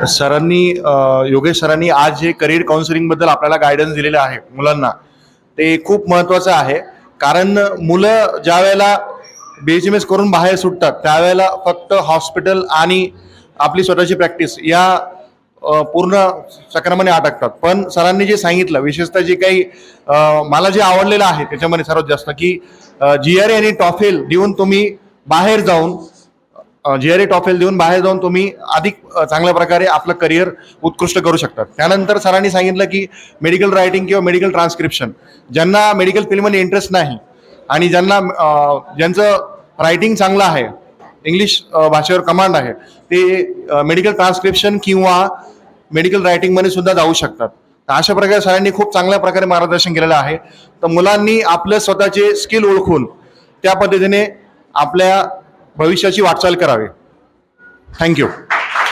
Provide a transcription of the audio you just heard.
सरांनी योगेश सरांनी आज जे करिअर काउन्सिलिंगबद्दल आपल्याला गायडन्स दिलेलं आहे मुलांना, ते खूप महत्त्वाचं आहे. कारण मुलं ज्या वेळेला BHMS करून बाहेर सुटतात त्यावेळेला फक्त हॉस्पिटल आणि आपली स्वतःची प्रॅक्टिस या पूर्ण चक्रामध्ये अटकतात. पण सरांनी जे सांगितलं, विशेषतः जे काही मला जे आवडलेलं आहे त्याच्यामध्ये सर्वात जास्त, की GRE आणि टॉफेल देऊन तुम्ही बाहेर जाऊन GRE टॉफेल देऊन बाहेर जाऊन तुम्ही अधिक चांगल्या प्रकारे आपलं करिअर उत्कृष्ट करू शकतात. त्यानंतर सरांनी सांगितलं की मेडिकल रायटिंग किंवा मेडिकल ट्रान्सक्रिप्शन, ज्यांना मेडिकल फील्डमध्ये इंटरेस्ट नाही आणि ज्यांचं रायटिंग चांगलं आहे, इंग्लिश भाषेवर कमांड आहे, ते मेडिकल ट्रान्सक्रिप्शन किंवा मेडिकल रायटिंगमध्ये सुद्धा जाऊ शकतात. तर अशा प्रकारे सरांनी खूप चांगल्या प्रकारे मार्गदर्शन केलेलं आहे. तर मुलांनी आपले स्वतःचे स्किल ओळखून त्या पद्धतीने आपल्या भविष्याची वाटचाल करावी. थँक्यू.